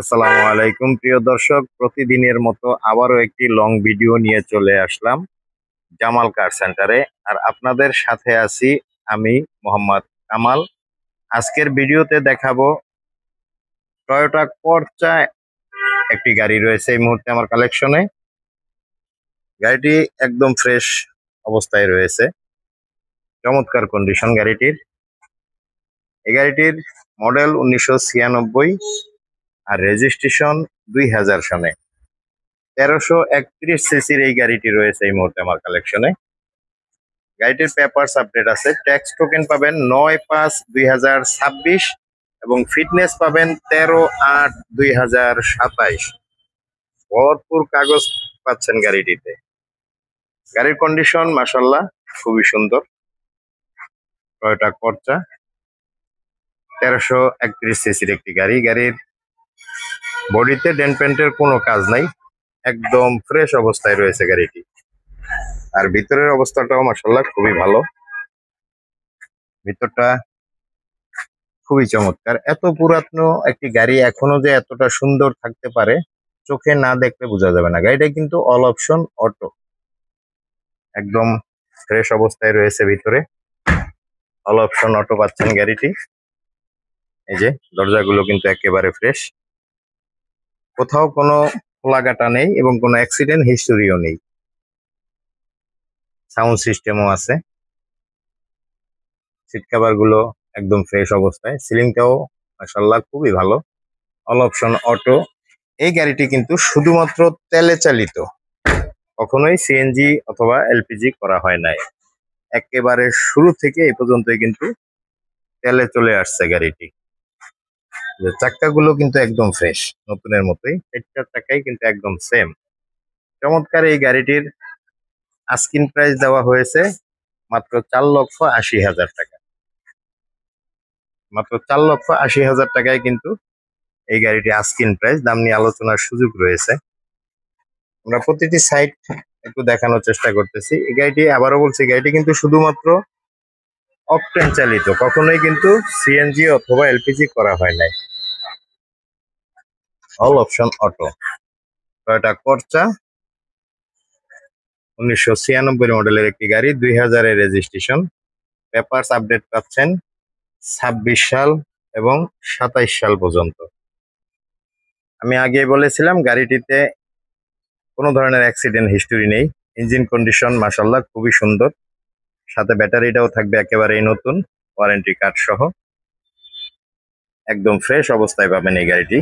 আসসালামু আলাইকুম প্রিয় দর্শক, প্রতিদিনের মতো আবারও একটি লং ভিডিও নিয়ে চলে আসলাম জামাল কার সেন্টারে। আর আপনাদের সাথে আছি আমি মোহাম্মদ কামাল। আজকের ভিডিওতে দেখাবো টয়োটা করচা একটি গাড়ি রয়েছে এই মুহূর্তে আমার কালেকশনে। গাড়িটি একদম ফ্রেশ অবস্থায় রয়েছে, চমৎকার কন্ডিশন গাড়িটির। এই গাড়িটির মডেল 1996 আর রেজিস্ট্রেশন 2000 সনে। 1331 সিসির এই গাড়িটি রয়েছে এই মুহূর্তে আমার কালেকশনে। গাড়িটির পেপারস আপডেট আছে। ট্যাক্স টোকেন পাবেন 9/5/2026 এবং ফিটনেস পাবেন 13/8/2027। ভরপুর কাগজ পাচ্ছেন গাড়িটিতে। গাড়ির কন্ডিশন মাশাআল্লাহ খুবই সুন্দর। টয়োটা করচা 1331 সিসির একটি গাড়ি। গাড়ির বডিতে ডেন্ট পেন্টের কোনো কাজ নাই, একদম ফ্রেশ অবস্থায় রয়েছে গাড়িটি। আর ভিতরের অবস্থাটাও মাশাআল্লাহ খুবই ভালো। ভিতরটা খুবই চমৎকার। এত পুরাতন একটি গাড়ি এখনো যে এতটা সুন্দর থাকতে পারে চোখে না দেখলে বোঝা যাবে না। গাড়িটা কিন্তু অল অপশন অটো, একদম ফ্রেশ অবস্থায় রয়েছে ভিতরে। অল অপশন অটো পাচ্ছেন গাড়িটি। এই যে দরজাগুলো কিন্তু একেবারে ফ্রেশ, কোথাও কোনো খোলাকাটা নেই এবং কোনো অ্যাক্সিডেন্ট হিস্টোরিও নেই। সাউন্ড সিস্টেমও আছে। সিট কভার গুলো একদম ফ্রেশ অবস্থায়। সিলিংটাও মাশাআল্লাহ খুবই ভালো। All option auto. এই গাড়িটি কিন্তু শুধুমাত্র তেলে চালিত, কখনোই সিএনজি অথবা এলপিজি করা হয় নাই। একেবারে শুরু থেকে এই পর্যন্তই কিন্তু তেলে চলে আসছে গাড়িটি। যে চাক্কাগুলো কিন্তু একদম ফ্রেশ, নতুনের মতোই। চারটা চাকাই কিন্তু একদম সেম। চমৎকার এই গাড়িটির আস্কিং প্রাইস দেওয়া হয়েছে মাত্র 4,80,000 টাকা। মাত্র 4,80,000 টাকায় কিন্তু এই গাড়িটি আস্কিং প্রাইস। দাম নিয়ে আলোচনার সুযোগ রয়েছে। আমরা প্রতিটি সাইট একটু দেখানোর চেষ্টা করতেছি। এই গাড়িটি আবারও বলছি, গাড়িটি কিন্তু শুধুমাত্র অকটেন চালিত, কখনোই কিন্তু সিএনজি অথবা এলপিজি করা হয় নাই। All option auto. টয়োটা করচা 1996 মডেলের একটি গাড়ি, 2000-এর রেজিস্ট্রেশন। পেপারস আপডেট পাচ্ছেন 26 সাল এবং 27 সাল পর্যন্ত। আমি আগে বলেছিলাম গাড়িটিতে কোনো ধরনের অ্যাক্সিডেন্ট হিস্টোরি নেই। ইঞ্জিন কন্ডিশন মাশাআল্লাহ খুবই সুন্দর। সাথে ব্যাটারিটাও থাকবে একেবারেই নতুন, ওয়ারেন্টি কার্ড সহ। একদম ফ্রেশ অবস্থায় পাবেন এই গাড়িটি।